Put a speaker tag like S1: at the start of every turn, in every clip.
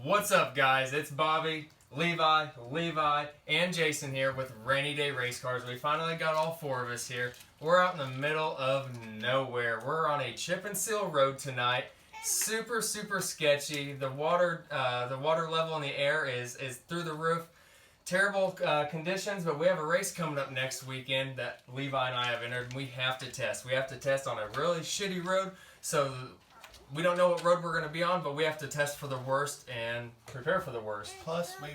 S1: What's up, guys? It's Bobby, Levi, and Jason here with Rainy Day Race Cars. We finally got all four of us here. We're out in the middle of nowhere. We're on a chip and seal road tonight. Super sketchy. The water level in the air is through the roof. Terrible conditions, but we have a race coming up next weekend that Levi and I have entered, and we have to test. We have to test on a really shitty road, so we don't know what road we're going to be on, but we have to test for the worst and prepare for the worst.
S2: Plus, we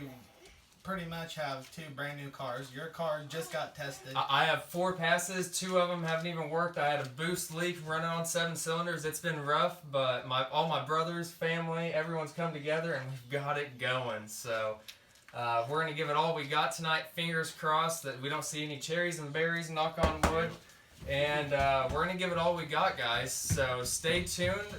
S2: pretty much have two brand new cars. Your car just got tested.
S1: I have 4 passes. 2 of them haven't even worked. I had a boost leak running on 7 cylinders. It's been rough, but all my brothers, family, everyone's come together, and we've got it going. So we're going to give it all we got tonight. Fingers crossed that we don't see any cherries and berries, knock on wood. And we're going to give it all we got, guys. So stay tuned.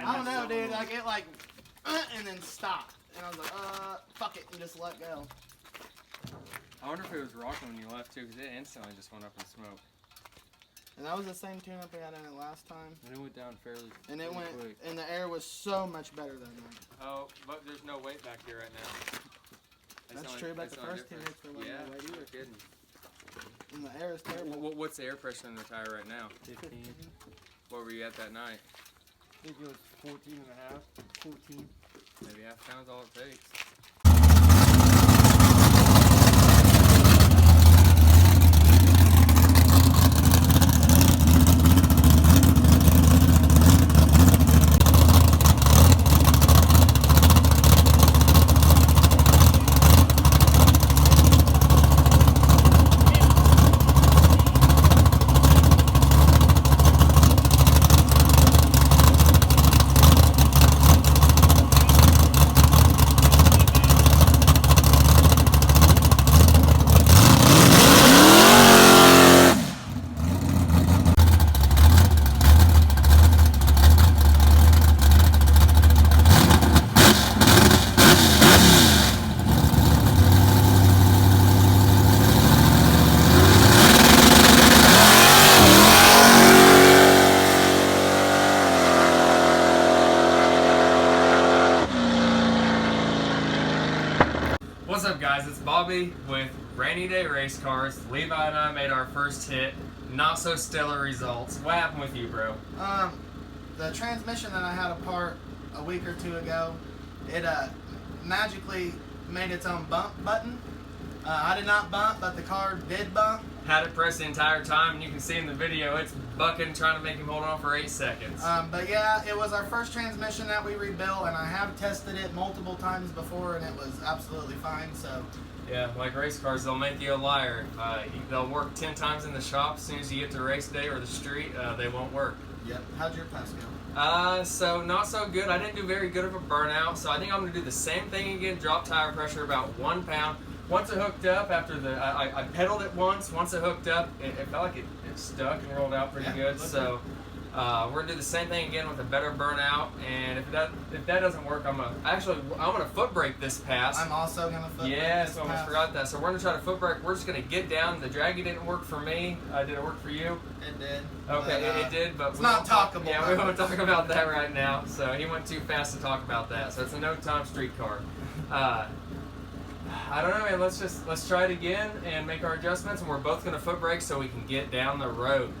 S2: I don't know, dude. I get like, and then stop. And I was like, fuck it, and just let go.
S3: I wonder if it was rocking when you left too, because it instantly just went up in smoke.
S2: And that was the same tune-up we had in it last time.
S3: And it went down fairly
S2: And it went,
S3: quick.
S2: and the air was so much better than that.
S3: Oh, but there's no weight back here right now.
S2: That's true, but the first 2 hits there wasn't no weight either.
S3: Kidding.
S2: And the air is terrible.
S3: What's the air pressure in the tire right now?
S4: 15.
S3: What were you at that night?
S4: I think it was 14 and a half. 14.
S3: Maybe half pound's all it takes.
S1: What's up, guys? It's Bobby with Rainy Day Race Cars. Levi and I made our first hit. Not so stellar results. What happened with you, bro?
S2: The transmission that I had apart a week or 2 ago, it magically made its own bump button. I did not bump, but the car did bump.
S1: Had it pressed the entire time, and you can see in the video it's bucking, trying to make him hold on for 8 seconds.
S2: But yeah, it was our first transmission that we rebuilt, and I have tested it multiple times before, and it was absolutely fine. So
S1: Yeah, like race cars, they'll make you a liar. They'll work 10 times in the shop. As soon as you get to race day or the street, they won't work.
S2: yep. How'd your pass go?
S1: So not so good. I didn't do very good of a burnout, so I think I'm going to do the same thing again, drop tire pressure about 1 pound. Once it hooked up, after I pedaled it once it hooked up, it felt like it stuck and rolled out pretty good. So we're going to do the same thing again with a better burnout, and if that doesn't work, I'm gonna foot brake this pass.
S2: I'm also going to foot brake
S1: Yes,
S2: this
S1: I almost
S2: pass.
S1: forgot that. So we're going to try to foot brake. We're just going to get down. The draggy didn't work for me. Did it work for you?
S2: It did.
S1: Okay,
S2: but,
S1: it did, but
S2: it's
S1: we
S2: not
S1: won't talk.
S2: talkable.
S1: Yeah, we won't talk about that right now. So he went too fast to talk about that. So it's a no-time street car. I don't know, man. Let's try it again and make our adjustments, and we're both going to foot brake so we can get down the road.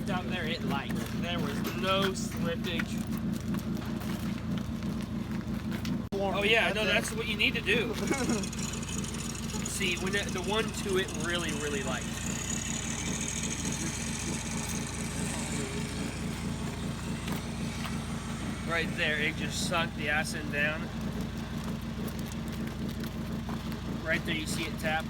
S4: left out there, it liked. There was no slippage. Oh yeah, no, that's what you need to do. See, when the 1-2 it really, really liked. Right there, it just sucked the ass end down. Right there, you see it tap.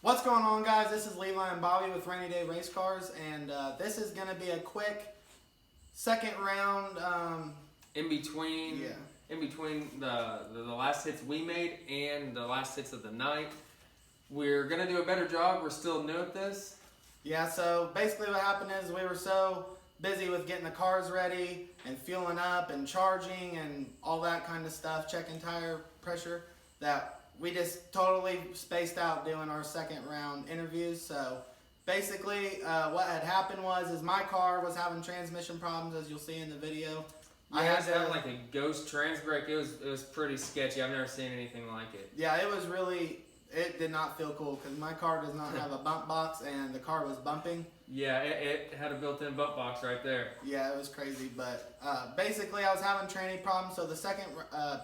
S2: What's going on, guys? This is Levi and Bobby with Rainy Day Race Cars, and this is going to be a quick second round.
S1: In between the last hits we made and the last hits of the night, we're gonna do a better job. We're still new at this.
S2: Yeah, so basically what happened is we were so busy with getting the cars ready and fueling up and charging and all that kind of stuff, checking tire pressure, that we just totally spaced out doing our second round interviews. So basically what had happened was my car was having transmission problems, as you'll see in the video.
S1: Yeah, I had to have like a ghost trans brake. It was pretty sketchy. I've never seen anything like it.
S2: Yeah, it did not feel cool because my car does not have a bump box and the car was bumping.
S1: Yeah, it had a built-in bump box right there.
S2: Yeah, it was crazy. But basically I was having tranny problems. So the second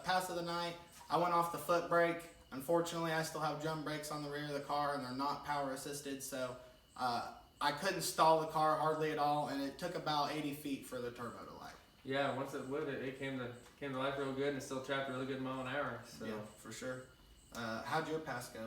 S2: pass of the night, I went off the foot brake. Unfortunately, I still have drum brakes on the rear of the car and they're not power assisted. So I couldn't stall the car hardly at all, and it took about 80 feet for the turbo to light.
S1: Yeah, once it lit, it came to life real good, and it still trapped a really good mile an hour. So.
S2: Yeah, for sure. How'd your pass go?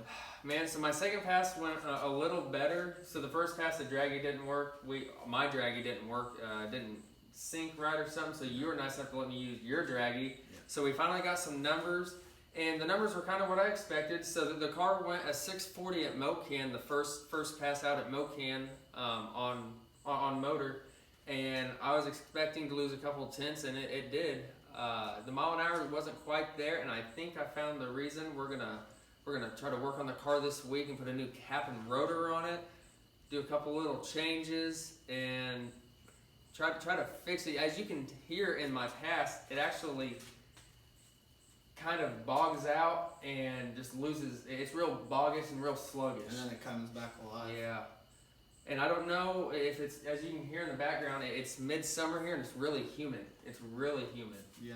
S1: Man, so my second pass went a little better. So the first pass, the draggy didn't work. My draggy didn't work. Didn't sync right or something. So you were nice enough to let me use your draggy. Yeah. So we finally got some numbers, and the numbers were kind of what I expected. So the car went a 640 at Mocan, the first pass out at Mocan on motor. And I was expecting to lose a couple tenths, and it did. The mile an hour wasn't quite there, and I think I found the reason. We're gonna try to work on the car this week and put a new cap and rotor on it, do a couple little changes, and try to fix it. As you can hear in my pass, it actually kind of bogs out and just loses. It's real boggish and real sluggish.
S2: And then it comes back alive.
S1: Yeah. And I don't know if it's, as you can hear in the background, it's midsummer here and it's really humid. It's really humid.
S2: Yeah.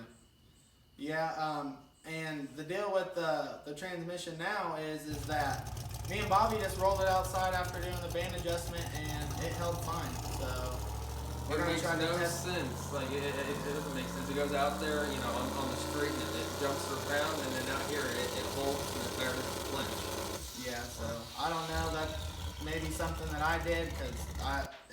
S2: Yeah, and the deal with the transmission now is that me and Bobby just rolled it outside after doing the band adjustment and it held fine. So we're going to try to test
S1: sense. Like it doesn't make sense. It goes out there, on the street and it jumps around, and then out here it holds and it barely flinch.
S2: Yeah, so I don't know, that maybe something that I did because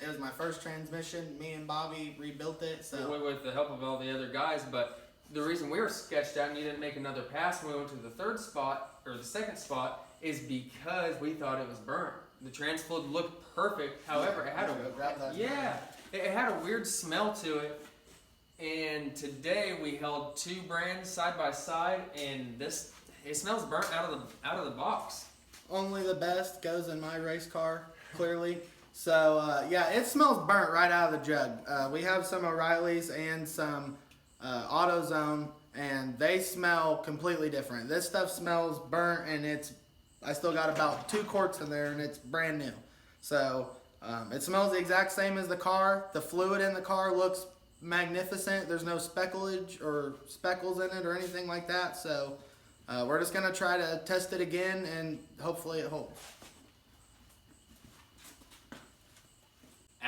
S2: it was my first transmission. Me and Bobby rebuilt it. So
S1: with the help of all the other guys, but the reason we were sketched out and you didn't make another pass when we went to the second spot is because we thought it was burnt. The trans fluid looked perfect. However, it had a weird smell to it. And today we held two brands side by side, and it smells burnt out of the box.
S2: Only the best goes in my race car, clearly. So yeah, it smells burnt right out of the jug. We have some O'Reilly's and some AutoZone, and they smell completely different. This stuff smells burnt, and I still got about 2 quarts in there, and it's brand new. So it smells the exact same as the car. The fluid in the car looks magnificent. There's no specklage or speckles in it or anything like that. So we're just going to try to test it again, and hopefully it holds.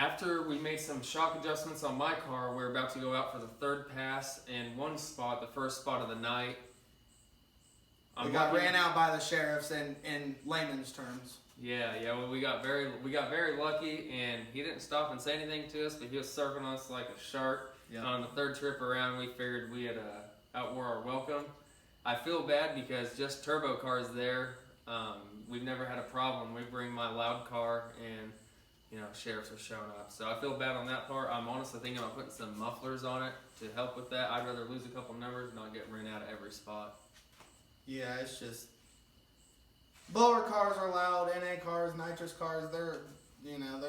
S1: after we made some shock adjustments on my car, we were about to go out for the third pass in one spot, the first spot of the night.
S2: We got ran out by the sheriffs in layman's terms.
S1: Yeah. Well, we got very lucky, and he didn't stop and say anything to us, but he was circling us like a shark.
S2: Yeah.
S1: On the third trip around, we figured we had outwore our welcome. I feel bad because just turbo cars there. We've never had a problem. We bring my loud car, and sheriffs are showing up. So I feel bad on that part. I'm honestly thinking about putting some mufflers on it to help with that. I'd rather lose a couple numbers than not get ran out of every spot.
S2: Yeah, it's just blower cars are loud. NA cars, nitrous cars, they're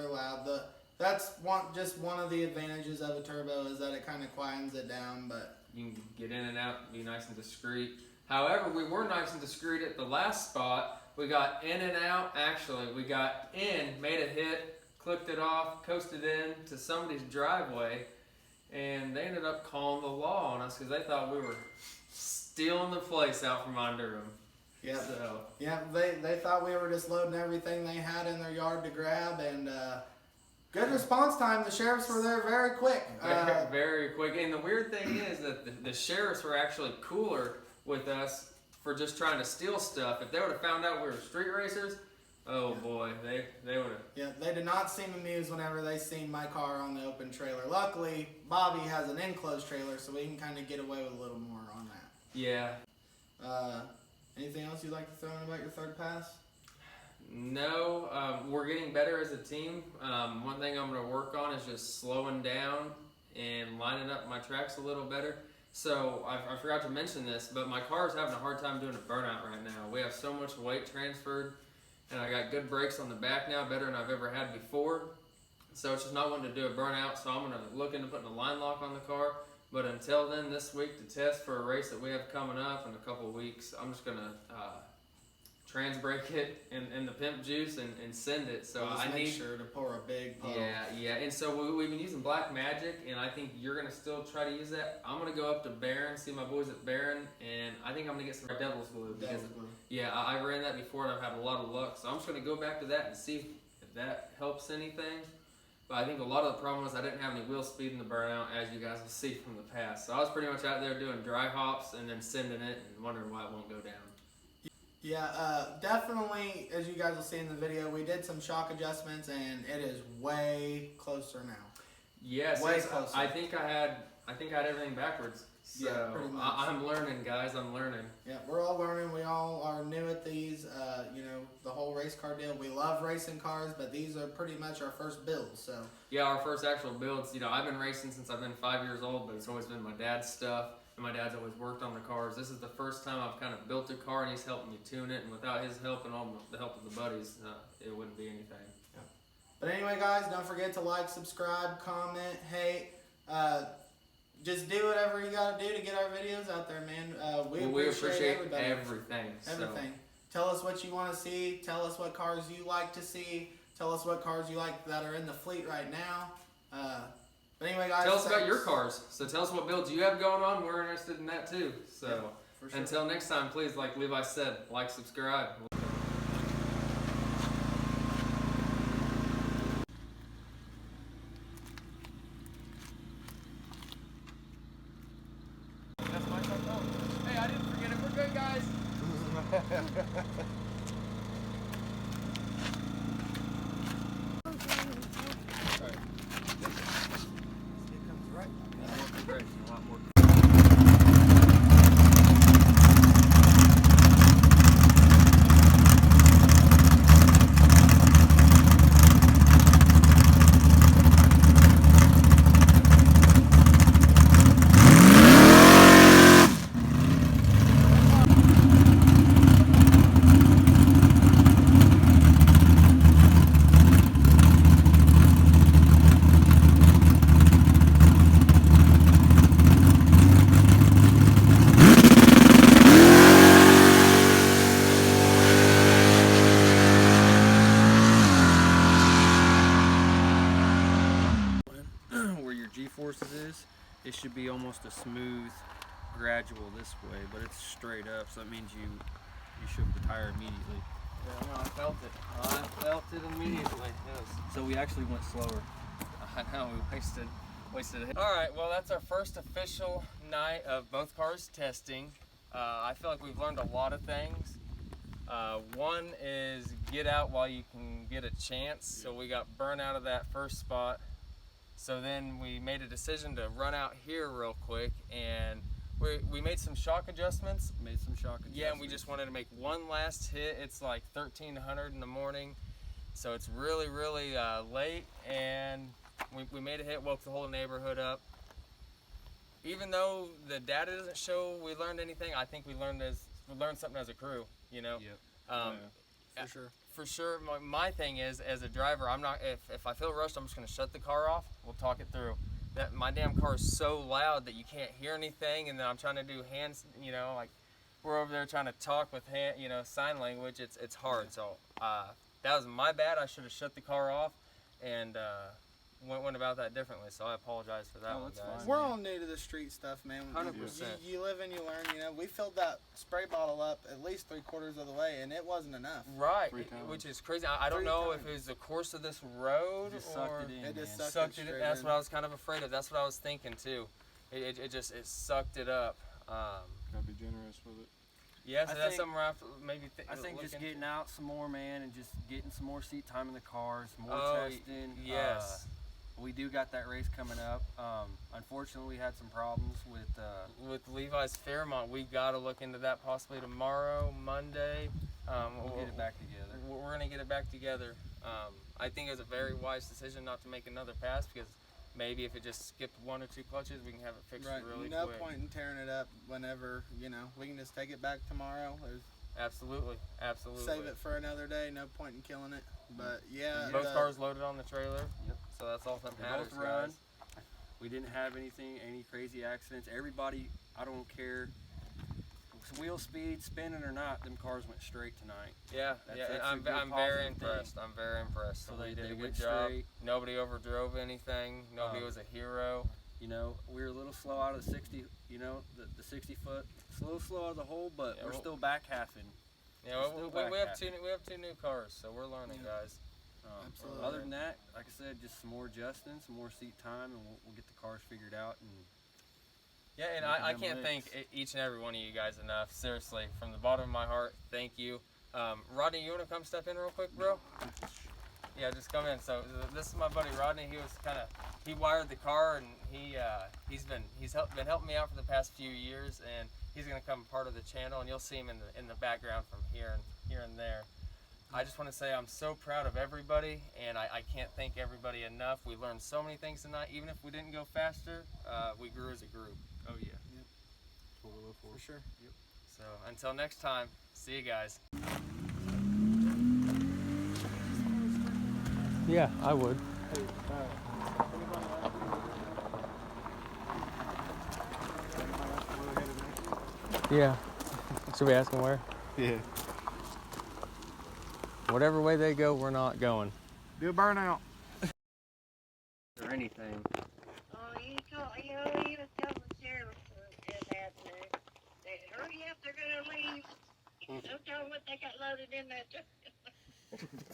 S2: loud. That's just one of the advantages of a turbo is that it kind of quietens it down. But
S1: you can get in and out, be nice and discreet. However, we were nice and discreet at the last spot. We got in and out. Actually, we got in, made a hit, clicked it off, coasted in to somebody's driveway, and they ended up calling the law on us because they thought we were stealing the place out from under them.
S2: yeah,
S1: So
S2: yeah, they thought we were just loading everything they had in their yard to grab, and good response time. The sheriffs were there very quick.
S1: very quick. And the weird thing is that the sheriffs were actually cooler with us for just trying to steal stuff. If they would have found out we were street racers, oh boy, they would have.
S2: Yeah, they did not seem amused whenever they seen my car on the open trailer. Luckily, Bobby has an enclosed trailer, so we can kind of get away with a little more on that.
S1: Yeah.
S2: Anything else you'd like to throw in about your third pass?
S1: No, we're getting better as a team. One thing I'm going to work on is just slowing down and lining up my tracks a little better. So I forgot to mention this, but my car is having a hard time doing a burnout right now. We have so much weight transferred, and I got good brakes on the back now, better than I've ever had before. So it's just not wanting to do a burnout, so I'm going to look into putting a line lock on the car. But until then, this week to test for a race that we have coming up in a couple of weeks, I'm just going to trans brake it in the pimp juice and send it. So
S2: Just
S1: I
S2: make
S1: need
S2: sure to pour a big puddle.
S1: Yeah. And so we've been using Black Magic, and I think you're gonna still try to use that. I'm gonna go up to Barron, see my boys at Barron, and I think I'm gonna get some Devil's Glue because I ran that before and I've had a lot of luck. So I'm just gonna go back to that and see if that helps anything. But I think a lot of the problem was I didn't have any wheel speed in the burnout, as you guys will see from the past. So I was pretty much out there doing dry hops and then sending it and wondering why it won't go down.
S2: Yeah, definitely, as you guys will see in the video, we did some shock adjustments, and it is way closer now.
S1: Yes,
S2: way closer.
S1: I think I had everything backwards. So
S2: Yeah, pretty much.
S1: I'm learning, guys. I'm learning.
S2: Yeah, we're all learning. We all are new at these. The whole race car deal. We love racing cars, but these are pretty much our first builds. So
S1: Yeah, our first actual builds. I've been racing since I've been 5 years old, but it's always been my dad's stuff. And my dad's always worked on the cars. This is the first time I've kind of built a car, and he's helping me tune it. And without his help and all the help of the buddies, it wouldn't be anything.
S2: But anyway, guys, don't forget to like, subscribe, comment, hate. Just do whatever you got to do to get our videos out there, man. We appreciate everybody.
S1: Everything.
S2: Everything. Tell us what you want to see. Tell us what cars you like to see. Tell us what cars you like that are in the fleet right now. But anyway, guys.
S1: Tell us about your cars. So tell us what builds you have going on. We're interested in that too. So
S2: Yeah, for sure.
S1: until next time, please, like Levi said, like, subscribe. That's my truck. Oh, hey, I didn't forget it. We're good, guys. Where your G-forces is, it should be almost a smooth gradual this way, but it's straight up, so that means you shook the tire immediately.
S3: Yeah, no, I felt it. I felt it immediately. Yes.
S1: So we actually went slower.
S3: I know, we wasted it.
S1: All right, well, that's our first official night of both cars testing. I feel like we've learned a lot of things. One is get out while you can get a chance. So we got burnt out of that first spot. So then we made a decision to run out here real quick, and we made some shock adjustments. Yeah, and we just wanted to make one last hit. It's like 1300 in the morning, so it's really, really late, and we made a hit, woke the whole neighborhood up. Even though the data doesn't show we learned anything, I think we learned something as a crew, you know?
S3: Yep.
S2: For sure.
S1: For sure, my thing is, as a driver, I'm not, if I feel rushed, I'm just gonna shut the car off, we'll talk it through. That my damn car is so loud that you can't hear anything, and then I'm trying to do hands, you know, like we're over there trying to talk with hand, you know, sign language, it's hard. So that was my bad. I should have shut the car off and went about that differently, so I apologize for that one,
S3: that's
S1: guys.
S3: fine.
S2: We're all new to the street stuff, man.
S3: 100%.
S2: You live and you learn. You know, we filled that spray bottle up at least 3/4 of the way, and it wasn't enough.
S1: Right,
S3: 3 times.
S1: which is crazy. I don't
S2: 3
S1: know if
S2: times.
S1: it was the course of this road
S3: Just
S1: or
S3: sucked it in.
S2: It just
S3: man.
S2: sucked
S1: it.
S2: straight
S1: That's
S2: in.
S1: what I was kind of afraid of. That's what I was thinking too. It sucked it up.
S5: Gotta be generous with it.
S1: Yeah, so
S4: I
S1: that's
S4: think-
S1: something we're have to maybe
S4: I think
S1: look
S4: just
S1: into.
S4: getting out some more, man, and just getting some more seat time in the cars, more
S1: Oh,
S4: testing.
S1: yes.
S4: We do got that race coming up. Unfortunately, we had some problems with.
S1: With Levi's Fairmont, we got to look into that possibly tomorrow, Monday.
S4: We'll get it back together.
S1: We're going to get it back together. I think it was a very wise decision not to make another pass, because maybe if it just skipped 1 or 2 clutches, we can have it fixed
S2: Right.
S1: really
S2: No
S1: quick.
S2: point in tearing it up whenever, you know, we can just take it back tomorrow. There's
S1: Absolutely.
S2: save it for another day. No point in killing it. But yeah,
S1: Both cars loaded on the trailer.
S4: Yep.
S1: So that's all that
S4: They
S1: matters,
S4: both run.
S1: guys.
S4: We didn't have any crazy accidents. Everybody, I don't care, wheel speed, spinning or not, them cars went straight tonight.
S1: Yeah,
S4: That's
S1: and
S4: a
S1: I'm
S4: good
S1: very
S4: positive
S1: impressed. I'm very impressed.
S4: So
S1: So they did
S4: they
S1: a good
S4: went
S1: job.
S4: straight.
S1: Nobody overdrove anything. Nobody was a hero.
S4: You know, we were a little slow out of the 60, you know, the 60 foot, slow out of the hole, but
S1: Yeah,
S4: we're
S1: well-
S4: still back halfing.
S1: Yeah,
S4: We're
S1: we
S4: still
S1: have
S4: back
S1: we have 2 new cars, so we're learning, guys.
S2: Absolutely.
S4: Other than that, like I said, just some more adjusting, some more seat time, and we'll get the cars figured out. And
S1: Yeah, and
S4: Making
S1: I
S4: them
S1: can't
S4: licks.
S1: thank each and every one of you guys enough. Seriously, from the bottom of my heart, thank you. Rodney, you want to come step in real quick, bro? Yeah, just come in. So this is my buddy Rodney. He wired the car, and he's been helping me out for the past few years, and he's gonna become part of the channel, and you'll see him in the background from here and there. I just want to say I'm so proud of everybody, and I can't thank everybody enough. We learned so many things tonight. Even if we didn't go faster, we grew as a group.
S4: oh yeah,
S5: That's what we live for.
S2: For sure.
S1: So until next time, see you guys. Yeah, I would. Yeah. Should we ask them where?
S5: Yeah.
S1: Whatever way they go, we're not going.
S5: Do a burnout.
S3: Or anything.
S6: Oh, you was telling the sheriff that they hurry up, they're gonna leave. Don't tell them what they got loaded in that truck.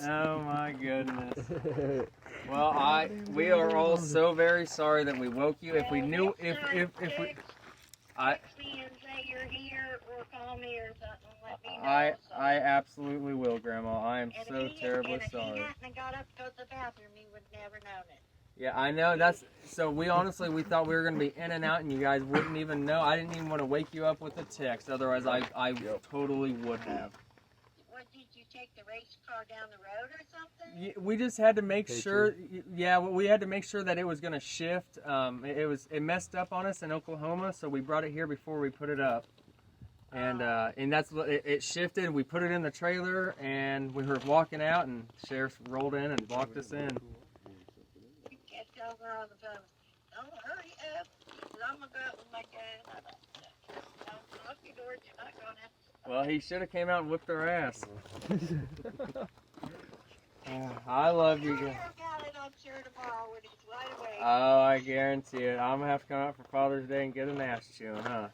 S3: Oh my goodness. Well, we are all so very sorry that we woke you. If we knew, if we, I,
S6: Text me and say you're here, or call me or something, let me know.
S3: I absolutely will, Grandma. I am
S6: And
S3: so
S6: if he
S3: terribly
S6: hadn't
S3: sorry.
S6: got up to go to the bathroom, he would never known it.
S3: Yeah, I know. So we thought we were gonna be in and out, and you guys wouldn't even know. I didn't even want to wake you up with a text. Otherwise, I totally would have.
S6: What, did you take the race car down the road or something?
S3: We just had to make sure. Yeah, we had to make sure that it was gonna shift. It messed up on us in Oklahoma, so we brought it here before we put it up. And that's what it shifted. We put it in the trailer, and we were walking out, and the sheriff rolled in and blocked us in.
S6: You can't tell her on the phone. Oh, hurry up, 'cause I'm gonna go out with my gun. Don't lock your doors, you're not gonna.
S3: Well, he should have came out and whipped our ass. I love you guys.
S6: Sheriff got it, I'm sure, tomorrow when he's right away.
S3: Oh, I guarantee it. I'm gonna have to come out for Father's Day and get an ass chewing, huh?